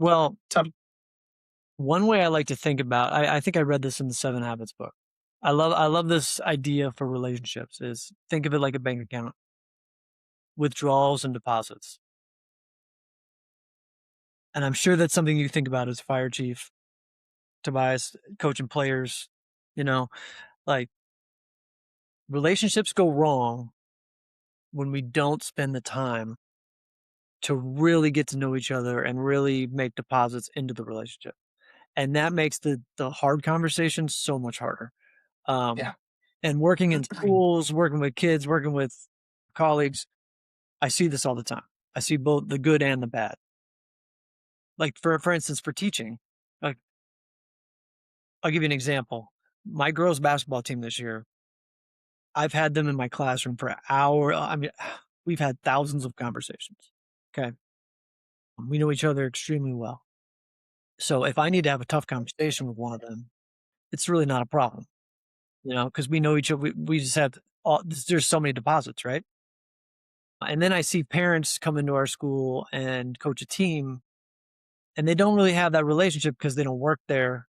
Well, Tough. one way I like to think about, I think I read this in the Seven Habits book. I love this idea for relationships is think of it like a bank account, withdrawals and deposits. And I'm sure that's something you think about as fire chief, Tobias, coaching players, you know, like relationships go wrong when we don't spend the time to really get to know each other and really make deposits into the relationship. And that makes the hard conversations so much harder. Yeah. Um, and working in schools, working with kids, working with colleagues, I see this all the time. I see both the good and the bad. Like for instance, for teaching, like I'll give you an example. My girls basketball team this year, I've had them in my classroom for hour. I mean, we've had thousands of conversations. Okay. We know each other extremely well. So if I need to have a tough conversation with one of them, it's really not a problem, because we know each other. We just have there's so many deposits, right? And then I see parents come into our school and coach a team, and they don't really have that relationship because they don't work there,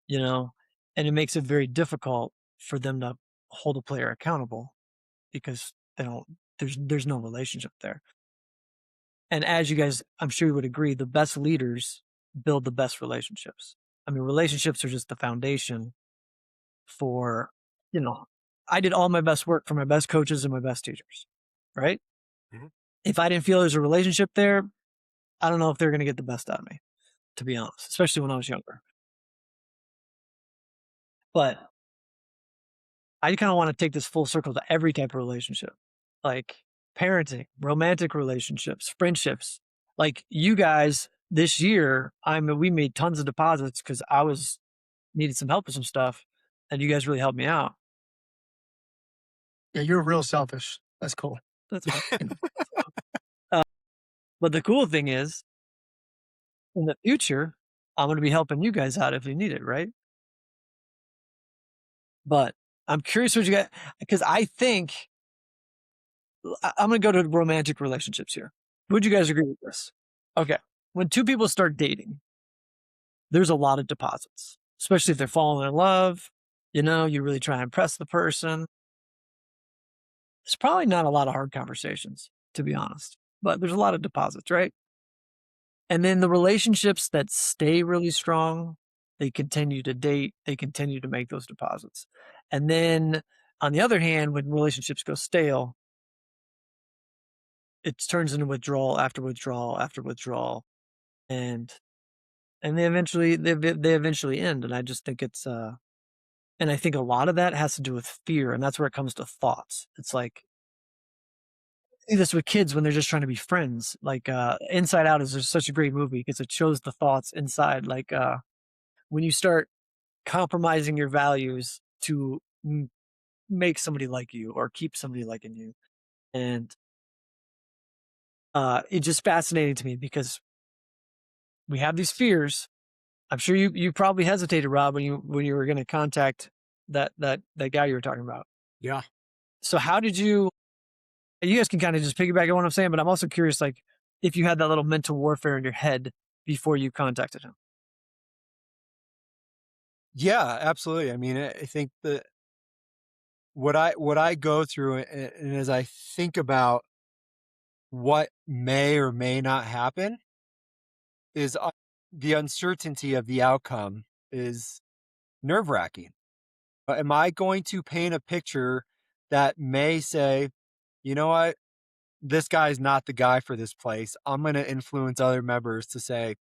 you know, and it makes it very difficult for them to hold a player accountable because they don't. There's no relationship there. And as you guys, I'm sure you would agree, the best leaders build the best relationships. I mean, relationships are just the foundation for, you know, I did all my best work for my best coaches and my best teachers, right? Mhm. If I didn't feel there's a relationship there, I don't know if they're going to get the best out of me, to be honest, especially when I was younger. But I kind of want to take this full circle to every type of relationship, like parenting, romantic relationships, friendships. Like you guys this year, we made tons of deposits because I was needed some help with some stuff, and you guys really helped me out. Yeah, you're real selfish. That's cool. That's fine. Uh, but the cool thing is, in the future, I'm going to be helping you guys out if you need it, right? But I'm curious what you got because I think I'm going to go to romantic relationships here. Would you guys agree with this? Okay. When two people start dating, there's a lot of deposits, especially if they're falling in love. You really try and impress the person. There's probably not a lot of hard conversations, to be honest, but there's a lot of deposits, right? And then the relationships that stay really strong, they continue to date, they continue to make those deposits. And then on the other hand, when relationships go stale, it turns into withdrawal after withdrawal after withdrawal. And they eventually end. And I just think and I think a lot of that has to do with fear. And that's where it comes to thoughts. It's like see this with kids when they're just trying to be friends. Like Inside Out is just such a great movie because it shows the thoughts inside. Like when you start compromising your values to make somebody like you or keep somebody liking you. And it's just fascinating to me because we have these fears. I'm sure you probably hesitated, Rob, when you were going to contact that guy you were talking about. Yeah. So how did you? You guys can kind of just piggyback on what I'm saying, but I'm also curious, like if you had that little mental warfare in your head before you contacted him. Yeah, absolutely. I mean, I think that what I go through and as I think about what may or may not happen is the uncertainty of the outcome is nerve-wracking. Am I going to paint a picture that may say, "You know what? This guy's not the guy for this place. I'm gonna influence other members to say,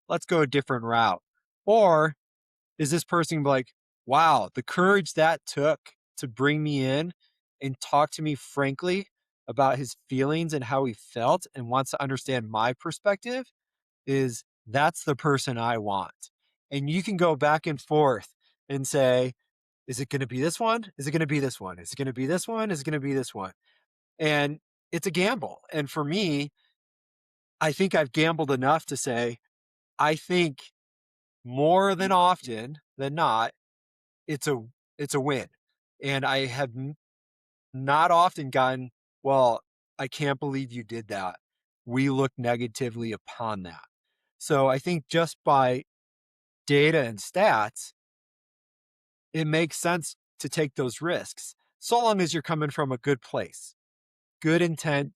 'Let's go a different route.'" Or is this person like, wow, the courage that took to bring me in and talk to me frankly about his feelings and how he felt and wants to understand my perspective is that's the person I want. And you can go back and forth and say, is it going to be this one? Is it going to be this one? Is it going to be this one? Is it going to be this one? And it's a gamble. And for me, I think I've gambled enough to say, I think more than often than not, it's a it's a win, and I have not often gotten, "Well, I can't believe you did that. We look negatively upon that." So I think just by data and stats, it makes sense to take those risks so long as you're coming from a good place, good intent,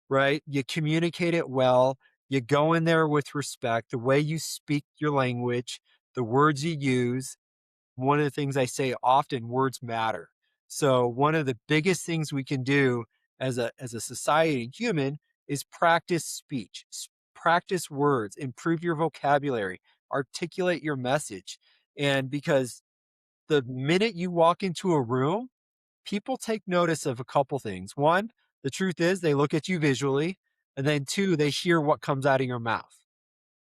right? You communicate it well. You go in there with respect, the way you speak your language, the words you use. One of the things I say often, words matter. So one of the biggest things we can do as a society human is practice speech, practice words, improve your vocabulary, articulate your message. And because the minute you walk into a room, people take notice of a couple things. One, the truth is they look at you visually, and then two, they hear what comes out of your mouth.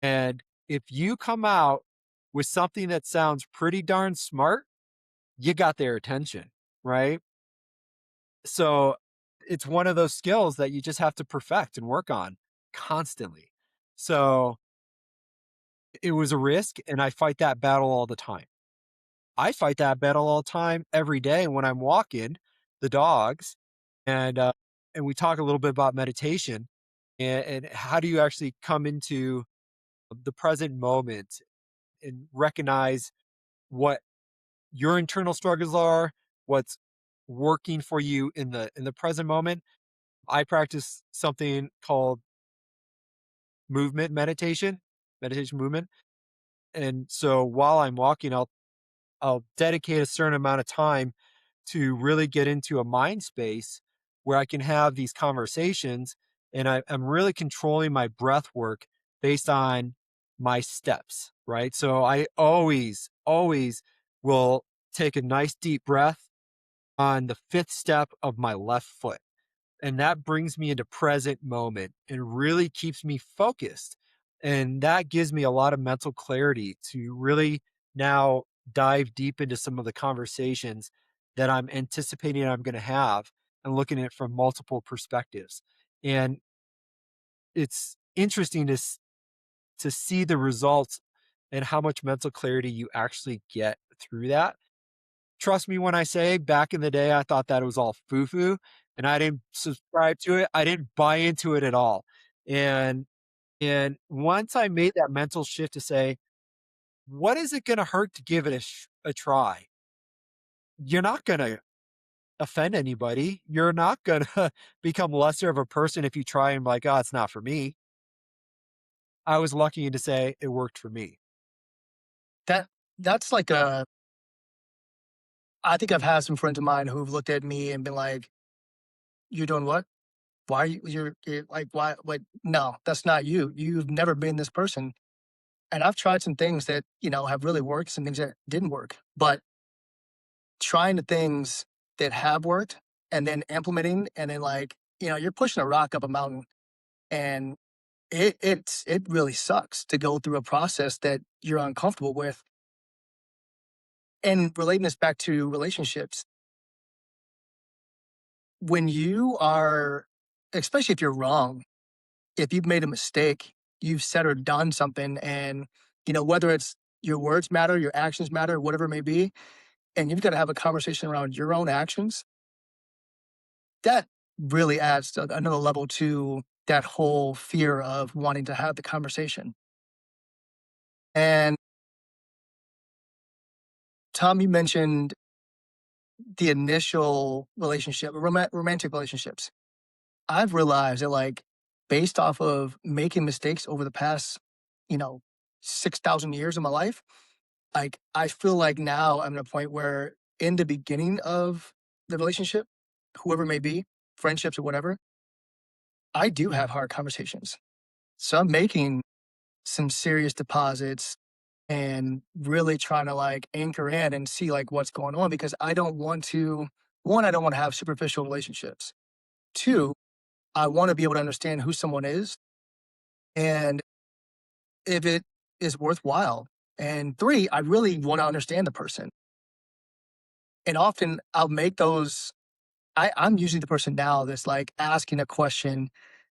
And if you come out with something that sounds pretty darn smart, you got their attention, right? So it's one of those skills that you just have to perfect and work on constantly. So it was a risk, and I fight that battle all the time. I fight that battle all the time every day when I'm walking the dogs, and and we talk a little bit about meditation and how do you actually come into the present moment and recognize what your internal struggles are, what's working for you in the present moment. I practice something called movement meditation, meditation movement. And so while I'm walking, I'll dedicate a certain amount of time to really get into a mind space where I can have these conversations and I'm really controlling my breath work based on my steps, right? So I always will take a nice deep breath on the fifth step of my left foot. And that brings me into present moment and really keeps me focused. And that gives me a lot of mental clarity to really now dive deep into some of the conversations that I'm anticipating I'm going to have and looking at it from multiple perspectives. And it's interesting to see the results and how much mental clarity you actually get through that. Trust me when I say back in the day, I thought that it was all foo-foo, and I didn't subscribe to it. I didn't buy into it at all. And once I made that mental shift to say, "What is it gonna hurt to give it a try?" You're not gonna offend anybody. You're not gonna become lesser of a person if you try and be like, "Oh, it's not for me." I was lucky to say it worked for me. That that's like a I think I've had some friends of mine who've looked at me and been like, "You're doing what? Why are you're like, why what no, that's not you. You've never been this person." And I've tried some things that, have really worked, some things that didn't work. But trying the things that have worked and then implementing and then like, you're pushing a rock up a mountain and it really sucks to go through a process that you're uncomfortable with. And relating this back to relationships, when you are, especially if you're wrong, if you've made a mistake, you've said or done something, and whether it's your words matter, your actions matter, whatever it may be, and you've got to have a conversation around your own actions, that really adds another level to that whole fear of wanting to have the conversation. And Tom, you mentioned the initial relationship, romantic relationships. I've realized that, like, based off of making mistakes over the past, you know, 6,000 years of my life, like, I feel like now I'm at a point where in the beginning of the relationship, whoever it may be, friendships or whatever, I do have hard conversations. So I'm making some serious deposits and really trying to like anchor in and see like what's going on because I don't want to, one, I don't want to have superficial relationships. Two, I want to be able to understand who someone is and if it is worthwhile. And three, I really want to understand the person. And often I'll make those, I'm usually the person now that's like asking a question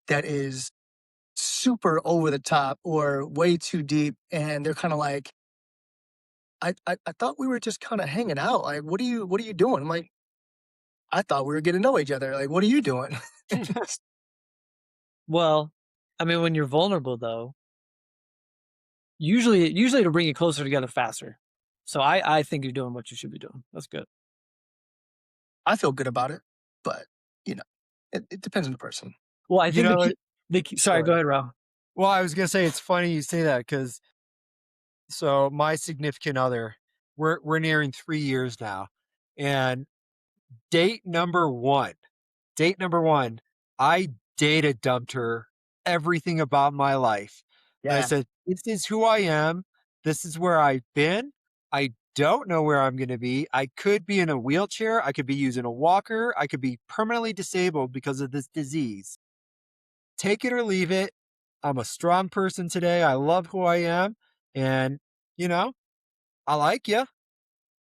that is super over the top or way too deep. And they're kind of like, I thought we were just kind of hanging out. Like, what are you doing? I'm like, I thought we were getting to know each other. Like, what are you doing? Well, I mean, when you're vulnerable though, Usually it'll bring you closer together faster. So I think you're doing what you should be doing. That's good. I feel good about it, but you know, it depends on the person. Well, I You think know, it, sorry, go go ahead. ahead, Rob. Well, I was gonna say it's funny you say that because so my significant other, we're nearing 3 years now, and date number one, date number one, I data dumped her everything about my life. And I Yeah. said, this is who I am. This is where I've been. I don't know where I'm going to be. I could be in a wheelchair. I could be using a walker. I could be permanently disabled because of this disease. Take it or leave it. I'm a strong person today. I love who I am. And, you know, I like you.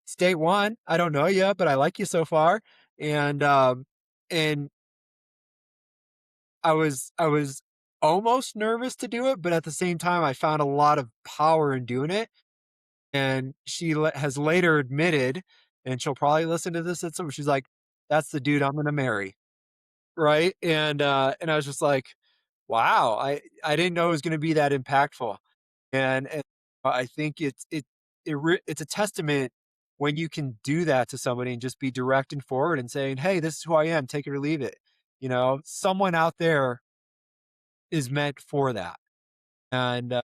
It's day one. I don't know you, but I like you so far. And I was almost nervous to do it, but at the same time, I found a lot of power in doing it. And she has later admitted, and she'll probably listen to this at some. She's like, "That's the dude I'm going to marry." Right? And I was just like, "Wow, I didn't know it was going to be that impactful." And I think it's a testament when you can do that to somebody and just be direct and forward and saying, "Hey, this is who I am. Take it or leave it." Someone out there is meant for that. And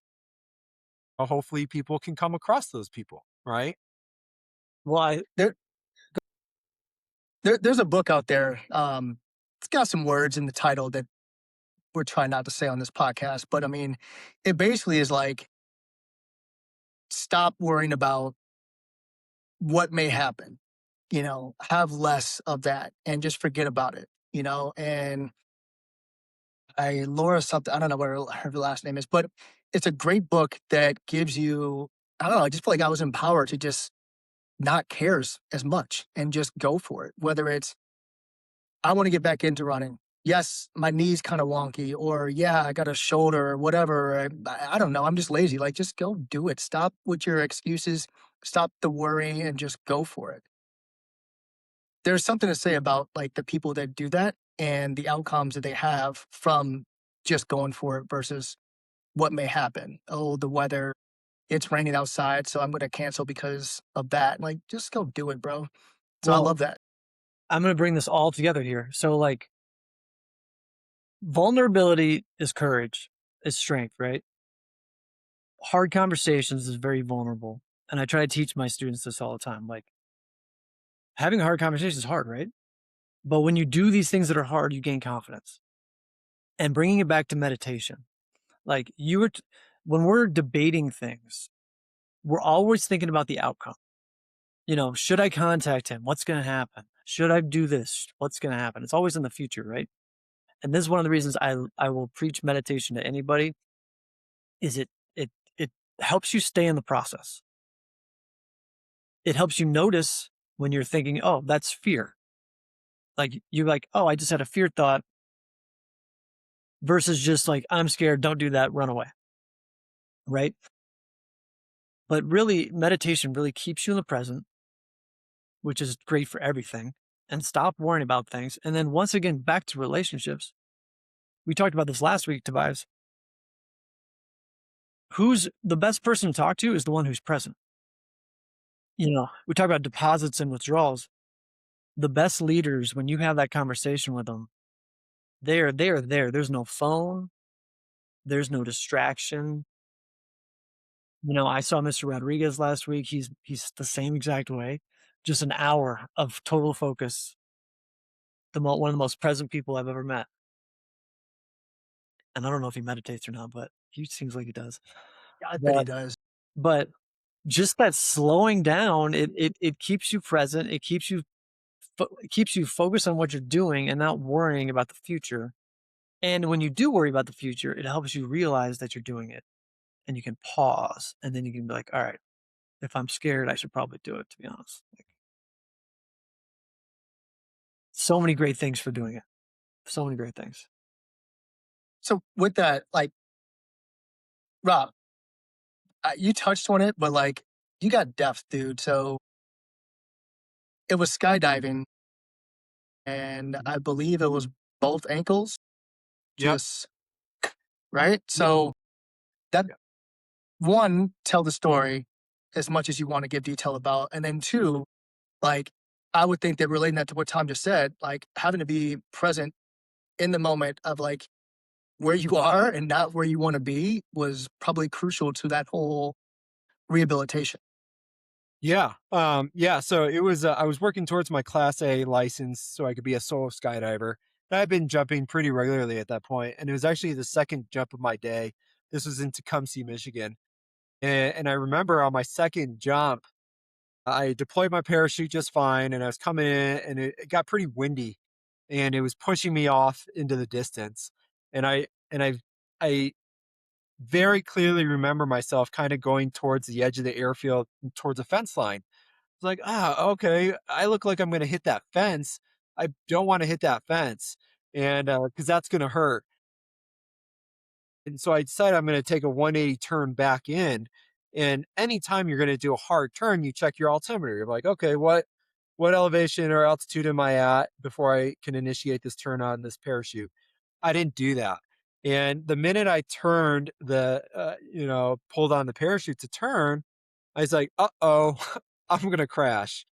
hopefully people can come across those people, right? Well, There, there's a book out there. It's got some words in the title that we're trying not to say on this podcast, but I mean, it basically is like stop worrying about what may happen. Have less of that and just forget about it. And Laura something, I don't know what her last name is, but it's a great book that gives you, I don't know, I just feel like I was empowered to just not cares as much and just go for it. Whether it's, I want to get back into running. Yes, my knee's kind of wonky, or yeah, I got a shoulder or whatever. I don't know. I'm just lazy. Like, just go do it. Stop with your excuses. Stop the worrying and just go for it. There's something to say about like the people that do that and the outcomes that they have from just going for it versus what may happen. Oh, the weather, it's raining outside, so I'm going to cancel because of that. Like, just go do it, bro. So I well, love that. I'm going to bring this all together here. So like vulnerability is courage, is strength, right? Hard conversations is very vulnerable. And I try to teach my students this all the time. Like having a hard conversation is hard, right? But when you do these things that are hard, you gain confidence. And bringing it back to meditation, like when we're debating things, we're always thinking about the outcome. Should I contact him? What's going to happen? Should I do this? What's going to happen? It's always in the future, right? And this is one of the reasons I will preach meditation to anybody is it helps you stay in the process. It helps you notice when you're thinking, oh, that's fear. Like you're like, oh, I just had a fear thought versus just like, I'm scared, don't do that, run away. Right. But really, meditation really keeps you in the present, which is great for everything, and stop worrying about things. And then once again, back to relationships. We talked about this last week, Tobias. Who's the best person to talk to is the one who's present. We talk about deposits and withdrawals. The best leaders, when you have that conversation with them, they're there. There's no phone. There's no distraction. I saw Mr. Rodriguez last week. He's the same exact way. Just an hour of total focus. One of the most present people I've ever met. And I don't know if he meditates or not, but he seems like he does. Yeah, I bet he But does. but just that slowing down, it keeps you present. It keeps you focused on what you're doing and not worrying about the future. And when you do worry about the future, it helps you realize that you're doing it, and you can pause, and then you can be like, all right, if I'm scared, I should probably do it, to be honest. Like, so many great things for doing it. So many great things. So with that, like, Rob, you touched on it, but like, you got depth, dude. So it was skydiving, and I believe it was both ankles, Yep. just right. So that Yep. one, tell the story as much as you want to give detail about, and then two, like I would think that relating that to what Tom just said, like having to be present in the moment of like where you are and not where you want to be was probably crucial to that whole rehabilitation. Yeah. Yeah. So it was, I was working towards my class A license so I could be a solo skydiver. And I've been jumping pretty regularly at that point, and it was actually the second jump of my day. This was in Tecumseh, Michigan. And I remember on my second jump, I deployed my parachute just fine, and I was coming in, and it got pretty windy, and it was pushing me off into the distance. And I very clearly remember myself kind of going towards the edge of the airfield, towards a fence line. It's like, okay, I look like I'm going to hit that fence. I don't want to hit that fence, and because that's going to hurt. And so I decided I'm going to take a 180 turn back in. And anytime you're going to do a hard turn, you check your altimeter. You're like, okay, what elevation or altitude am I at before I can initiate this turn on this parachute? I didn't do that. And the minute I turned pulled on the parachute to turn, I was like, uh-oh, I'm going to crash.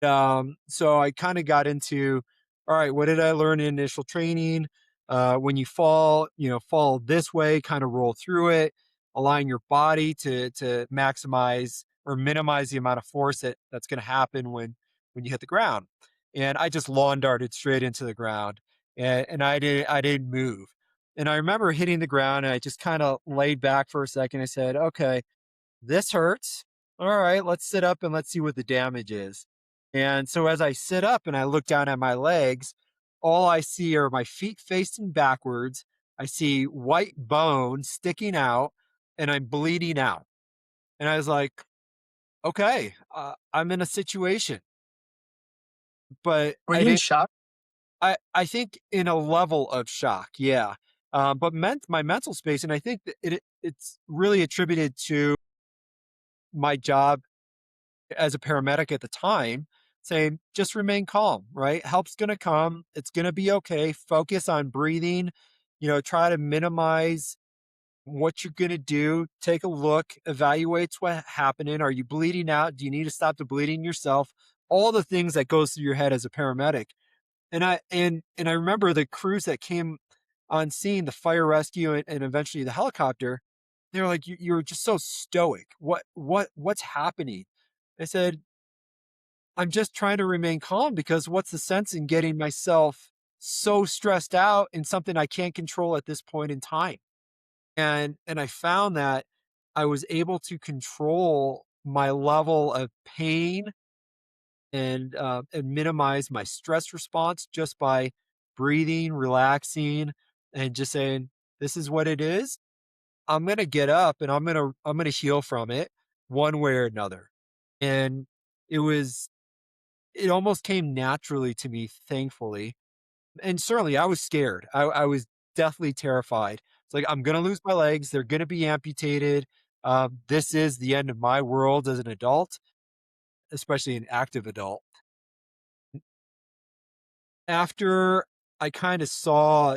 So I kind of got into, all right, what did I learn in initial training? When you fall, fall this way, kind of roll through it, align your body to maximize or minimize the amount of force that's going to happen when you hit the ground. And I just lawn darted straight into the ground, and I didn't move. And I remember hitting the ground, and I just kind of laid back for a second. I said, okay, this hurts. All right, let's sit up and let's see what the damage is. And so as I sit up and I look down at my legs, all I see are my feet facing backwards. I see white bone sticking out, and I'm bleeding out. And I was like, okay, I'm in a situation, but Were I you in didn't, shock? I think in a level of shock. Yeah. But my mental space, and I think that it's really attributed to my job as a paramedic at the time, saying, just remain calm, right? Help's going to come. It's going to be okay. Focus on breathing, try to minimize what you're going to do. Take a look, evaluate what's happening. Are you bleeding out? Do you need to stop the bleeding yourself? All the things that goes through your head as a paramedic. And I remember the crews that came on scene, the fire rescue and eventually the helicopter, they were like, you're just so stoic. What's happening? I said, I'm just trying to remain calm because what's the sense in getting myself so stressed out in something I can't control at this point in time? And I found that I was able to control my level of pain and minimize my stress response just by breathing, relaxing, and just saying, "This is what it is. I'm gonna get up and I'm gonna heal from it one way or another." And it was it almost came naturally to me, thankfully. And certainly I was scared. I was deathly terrified. It's like, I'm going to lose my legs. They're going to be amputated. This is the end of my world as an adult, especially an active adult. After I kind of saw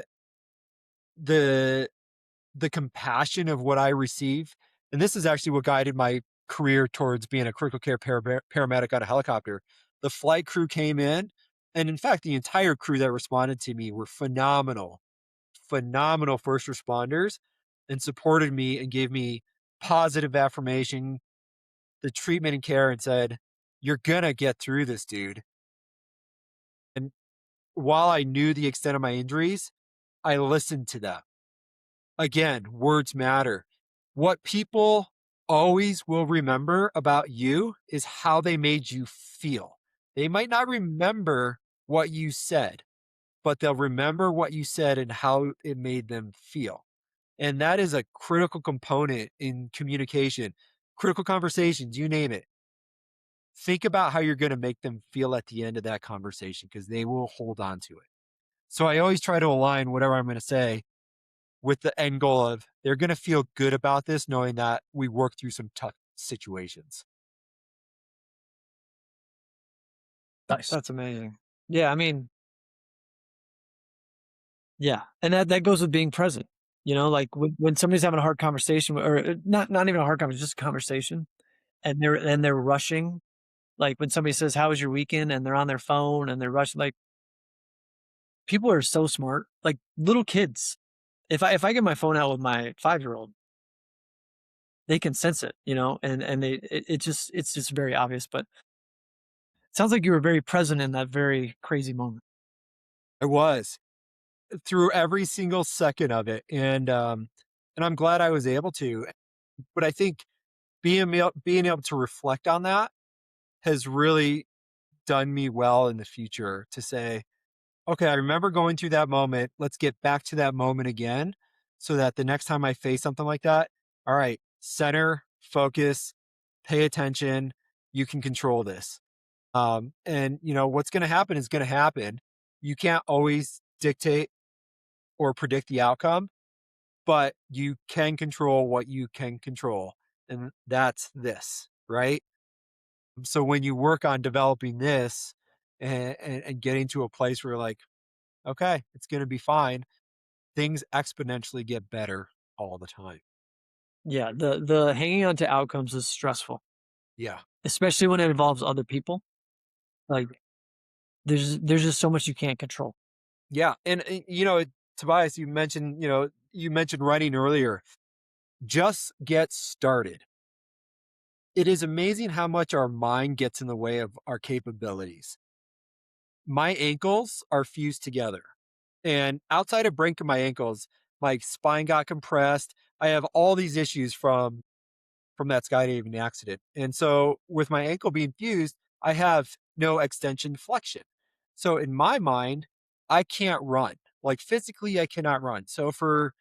the the compassion of what I receive, and this is actually what guided my career towards being a critical care paramedic on a helicopter. The flight crew came in, and in fact, the entire crew that responded to me were phenomenal, phenomenal first responders, and supported me and gave me positive affirmation, the treatment and care, and said, "You're gonna get through this, dude." And while I knew the extent of my injuries, I listened to them. Again, words matter. What people always will remember about you is how they made you feel. They might not remember what you said, but they'll remember what you said and how it made them feel. And that is a critical component in communication, critical conversations, you name it. Think about how you're going to make them feel at the end of that conversation because they will hold on to it. So I always try to align whatever I'm going to say with the end goal of they're going to feel good about this, knowing that we worked through some tough situations. Nice. That's amazing. Yeah, I mean, yeah, and that goes with being present. Like when somebody's having a hard conversation or not even a hard conversation, just a conversation, and they're rushing. Like when somebody says, "How was your weekend?" and they're on their phone and they're rushing. Like people are so smart. Like little kids. If I get my phone out with my 5-year-old, they can sense it, and it's just very obvious. But it sounds like you were very present in that very crazy moment. I was through every single second of it, and I'm glad I was able to. But I think being able to reflect on that has really done me well in the future to say, okay, I remember going through that moment. Let's get back to that moment again so that the next time I face something like that, all right, center, focus, pay attention. You can control this. And what's going to happen is going to happen. You can't always dictate or predict the outcome, but you can control what you can control. And that's this, right? So when you work on developing this and getting to a place where you're like, okay, it's going to be fine, things exponentially get better all the time. Yeah, the hanging on to outcomes is stressful, Yeah. especially when it involves other people. Like there's just so much you can't control. Yeah. And Tobias, you mentioned running earlier. Just get started. It is amazing how much our mind gets in the way of our capabilities. My ankles are fused together. And outside of breaking my ankles, my spine got compressed. I have all these issues from that skydiving accident. And so with my ankle being fused, I have no extension flexion. So in my mind, I can't run. Like physically, I cannot run. So for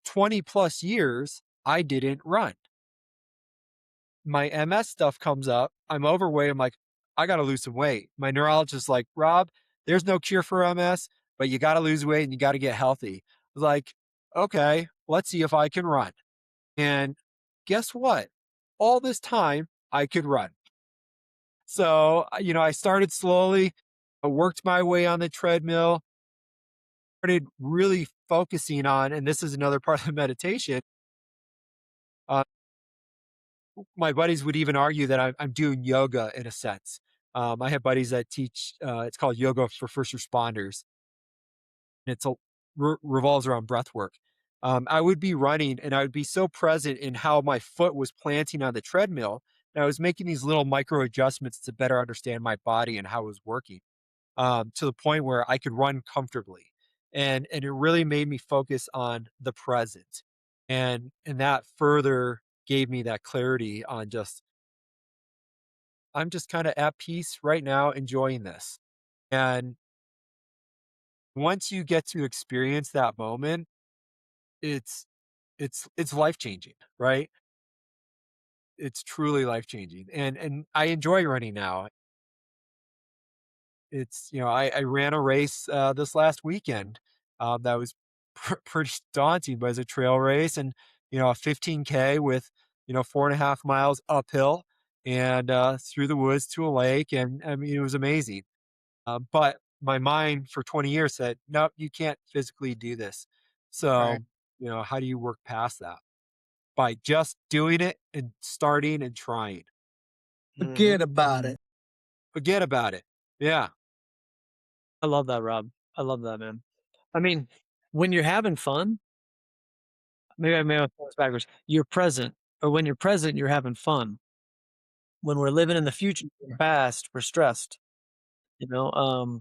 20 plus years, I didn't run. My MS stuff comes up. I'm overweight. I'm like, I got to lose some weight. My neurologist is like, Rob, there's no cure for MS, but you got to lose weight and you got to get healthy. I was like, okay, let's see if I can run. And guess what? All this time, I could run. So, I started slowly. I worked my way on the treadmill, started really focusing on, and this is another part of the meditation. Uh, my buddies would even argue that I'm doing yoga in a sense. I have buddies that teach, it's called yoga for first responders. And revolves around breath work. I would be running and I would be so present in how my foot was planting on the treadmill. And I was making these little micro adjustments to better understand my body and how it was working, to the point where I could run comfortably. And it really made me focus on the present. And that further gave me that clarity on just, I'm just kind of at peace right now, enjoying this. And once you get to experience that moment, it's it's life-changing, right? It's truly life-changing, and I enjoy running now. I ran a race, this last weekend, that was pretty daunting, but it's a trail race and, a 15K with, 4.5 miles uphill and, through the woods to a lake, and, I mean, it was amazing. But my mind for 20 years said, "Nope, you can't physically do this." Right. So, how do you work past that? By just doing it and starting and trying. Mhm. Forget about it. Forget about it. Yeah. I love that, Rob. I love that, man. I mean, when you're having fun, maybe I throw this backwards. You're present, or when you're present, you're having fun. When we're living in the future, past, we're stressed. You know,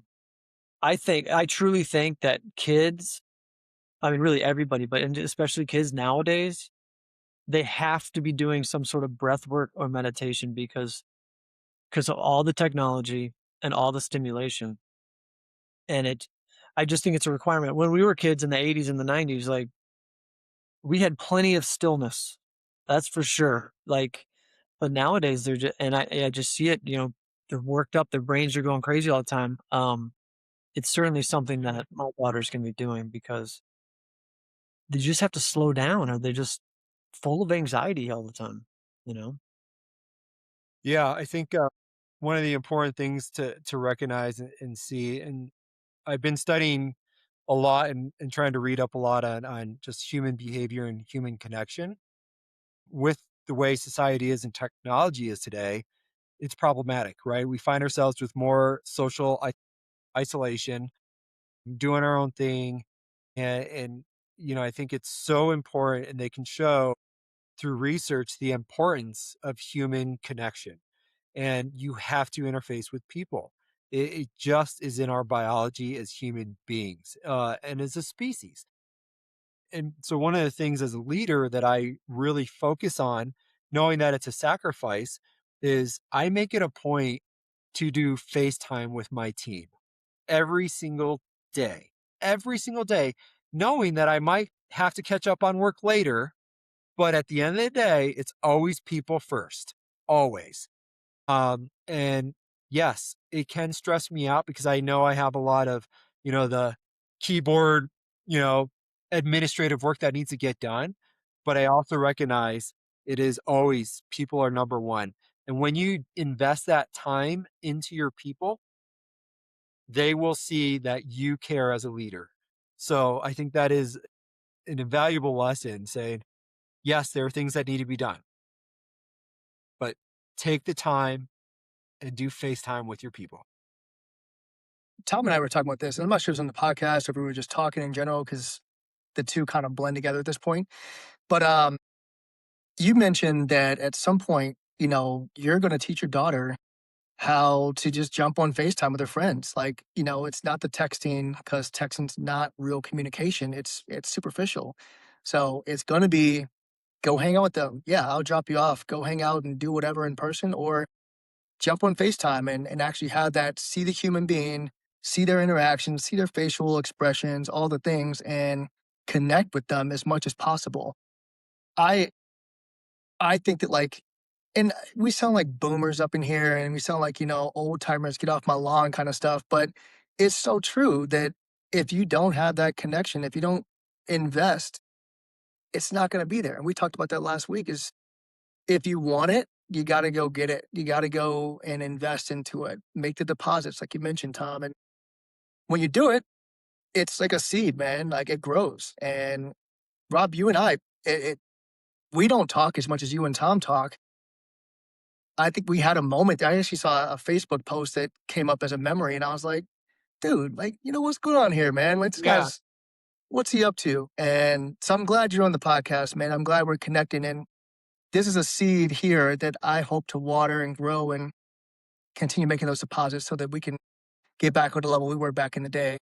I truly think that kids, I mean, really everybody, but especially kids nowadays, they have to be doing some sort of breath work or meditation because of all the technology and all the stimulation. And I just think it's a requirement. When we were kids in the 80s and the 90s, like we had plenty of stillness. That's for sure. Like, but nowadays they're just, and I just see it, they're worked up, their brains are going crazy all the time. It's certainly something that my daughters can be doing because they just have to slow down or they're just full of anxiety all the time, you know? Yeah, I think, one of the important things to recognize and see, and I've been studying, a lot and trying to read up a lot on just human behavior and human connection. With the way society is and technology is today, it's problematic, right? We find ourselves with more social isolation, doing our own thing, and I think it's so important, and they can show through research the importance of human connection, and you have to interface with people. It just is in our biology as human beings, and as a species. And so one of the things as a leader that I really focus on, knowing that it's a sacrifice, is I make it a point to do FaceTime with my team every every single day, knowing that I might have to catch up on work later. But at the end of the day, it's always people first, always. And yes, it can stress me out because I know I have a lot of, the keyboard, you know, administrative work that needs to get done. But I also recognize it is always people are number one. And when you invest that time into your people, they will see that you care as a leader. So I think that is an invaluable lesson saying, yes, there are things that need to be done, but take the time and do FaceTime with your people. Tom and I were talking about this, and I'm not sure if it was on the podcast or if we were just talking in general because the two kind of blend together at this point. But you mentioned that at some point, you're going to teach your daughter how to just jump on FaceTime with her friends. Like, it's not the texting because texting's not real communication. It's superficial. So it's going to be go hang out with them. Yeah, I'll drop you off. Go hang out and do whatever in person, or jump on FaceTime and actually have that see the human being, see their interactions, see their facial expressions, all the things, and connect with them as much as possible. I I think that and we sound like boomers up in here and we sound like, old timers, get off my lawn kind of stuff. But it's so true that if you don't have that connection, if you don't invest, it's not going to be there. And we talked about that last week is if you want it, you got to go get it. You got to go and invest into it, make the deposits, like you mentioned, Tom. And when you do it, it's like a seed, man. Like it grows. And Rob, you and I, we don't talk as much as you and Tom talk. I think we had a moment. I actually saw a Facebook post that came up as a memory, and I was like, dude, what's going on here, man? Like, this Yeah. guy's, what's he up to? And so I'm glad you're on the podcast, man. I'm glad we're connecting. And this is a seed here that I hope to water and grow and continue making those deposits so that we can get back to the level we were back in the day.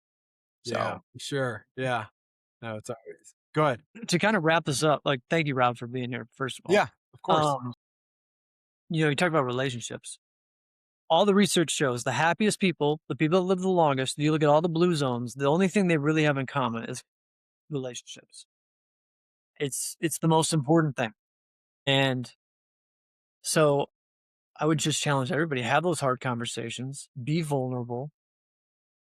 Yeah, So, sure. Yeah. No, it's always go ahead. To kind of wrap this up, like, thank you, Rob, for being here, first of all. Yeah, of course. You talk about relationships. All the research shows the happiest people, the people that live the longest, you look at all the blue zones, the only thing they really have in common is relationships. It's the most important thing. And so I would just challenge everybody, have those hard conversations, be vulnerable,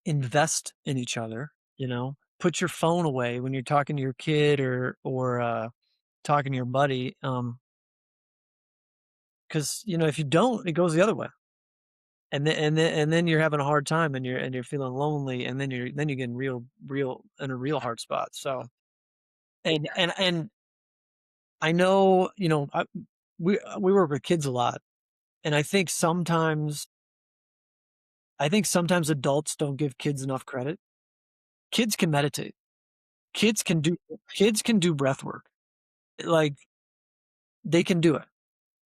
invest in each other, put your phone away when you're talking to your kid or talking to your buddy. Cause if you don't, it goes the other way. And then you're having a hard time and you're feeling lonely and then you're getting real in a real hard spot. So, and I know, we work with kids a lot, and I think sometimes adults don't give kids enough credit. Kids can meditate. Kids can do kids can do breath work. Like, they can do it.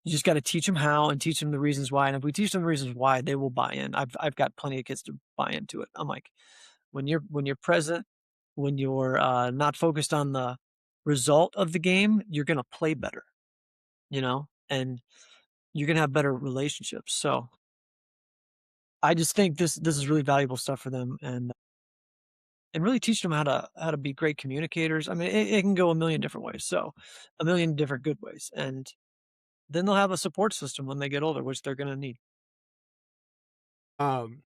You just gotta teach them how and teach them the reasons why, and if we teach them the reasons why, they will buy in. I've got plenty of kids to buy into it. I'm like, when you're present, when you're, not focused on the result of the game, you're gonna play better, and you're gonna have better relationships. So I just think this is really valuable stuff for them, and really teach them how to be great communicators. I mean, it can go a million different ways, so a million different good ways, and then they'll have a support system when they get older, which they're gonna need. Um,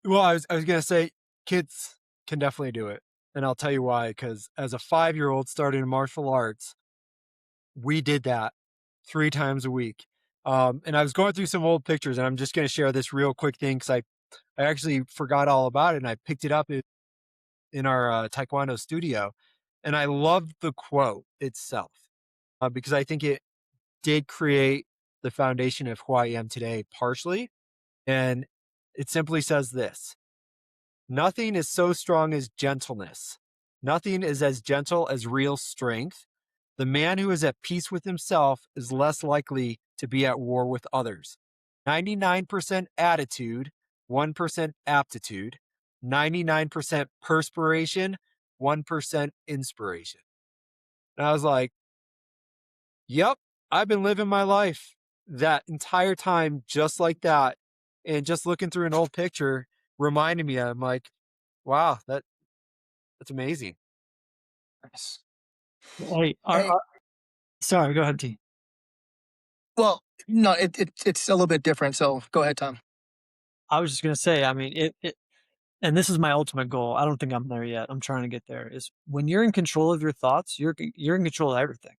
well, I was gonna say kids can definitely do it. And I'll tell you why, because as a 5-year-old starting in martial arts, we did that 3 times a week. And I was going through some old pictures, and I'm just gonna share this real quick thing because I actually forgot all about it and I picked it up. in our taekwondo studio, and I loved the quote itself because I think it did create the foundation of who I am today, partially. And it simply says this: nothing is so strong as gentleness. Nothing is as gentle as real strength. The man who is at peace with himself is less likely to be at war with others. 99% attitude, 1% aptitude, 99% perspiration, 1% inspiration. And I was like, yep, I've been living my life that entire time just like that. And just looking through an old picture reminded me, I'm like, wow, that's amazing. Nice. Hey, Hey, sorry, go ahead, T. well, no, it's a little bit different. So go ahead, Tom. I was just gonna say, I mean, and this is my ultimate goal. I don't think I'm there yet. I'm trying to get there. Is when you're in control of your thoughts, you're in control of everything.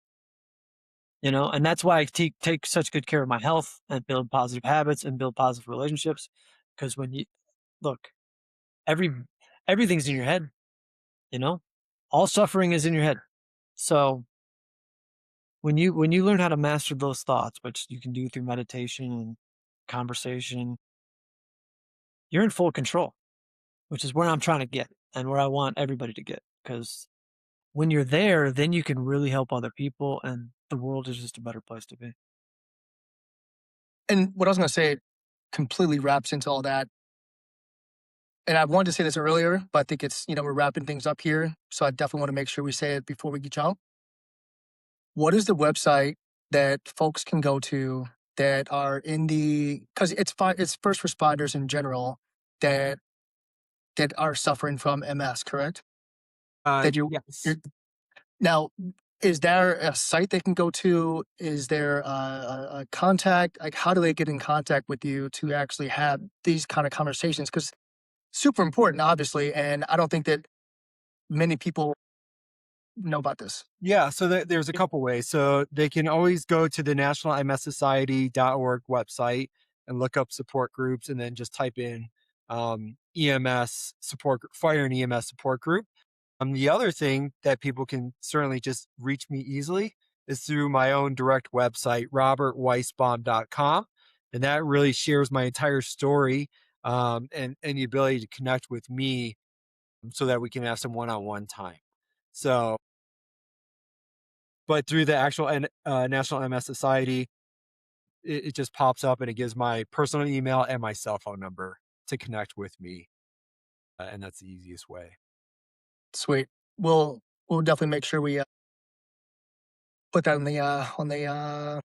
And that's why I take such good care of my health and build positive habits and build positive relationships. Because when you look, every everything's in your head. You know, all suffering is in your head. So when you learn how to master those thoughts, which you can do through meditation and conversation, you're in full control, which is where I'm trying to get and where I want everybody to get. Because when you're there, then you can really help other people, and the world is just a better place to be. And what I was going to say completely wraps into all that. And I wanted to say this earlier, but I think it's, we're wrapping things up here. So I definitely want to make sure we say it before we get jump. What is the website that folks can go to that are because it's first responders in general that are suffering from MS, correct? That Yes. now, is there a site they can go to? Is there a contact? Like, how do they get in contact with you to actually have these kind of conversations? Because super important, obviously, and I don't think that many people know about this. Yeah, so there's a couple ways. So they can always go to the nationalmssociety.org website and look up support groups, and then just type in EMS support, fire and EMS support group. The other thing that people can certainly just reach me easily is through my own direct website, robertweissbaum.com. And that really shares my entire story, and the ability to connect with me so that we can have some one-on-one time. So, but through the actual National MS Society, it just pops up and it gives my personal email and my cell phone number to connect with me. And that's the easiest way. Sweet. We'll definitely make sure we put that on the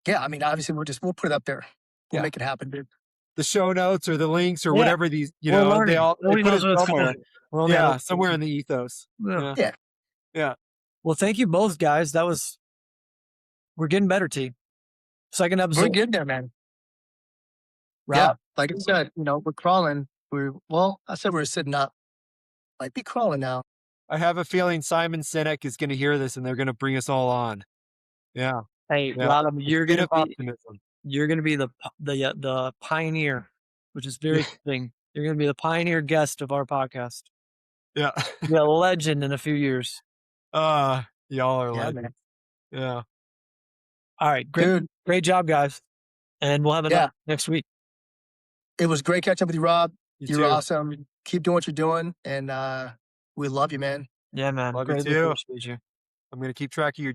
yeah. I mean, obviously, we'll put it up there. We'll Yeah. make it happen, dude. The show notes or the links or Yeah, whatever these, we're they learning. Nobody put knows it what it's somewhere. called. We're only Yeah, somewhere in the ethos. Yeah. Yeah. Yeah. Well, thank you both, guys. We're getting better, T. Second We're episode. getting there, man. Yeah, Rob, like I said, we're crawling. I said we're sitting up. Might be crawling now. I have a feeling Simon Sinek is going to hear this and they're going to bring us all on. Yeah. hey, Yeah. Rob, A seed of optimism. you're gonna be the pioneer, which is very interesting. You're gonna be the pioneer guest of our podcast. Yeah. You'll be a legend in a few years. Y'all are Yeah, legends. man. Yeah. All right, Dude. great job, guys, and we'll have another next week. It was great catching up with you, Rob. You're too. awesome. Keep doing what you're doing, and we love you, man. Yeah, man. Love you Greatly too. appreciate you. I'm going to keep track of your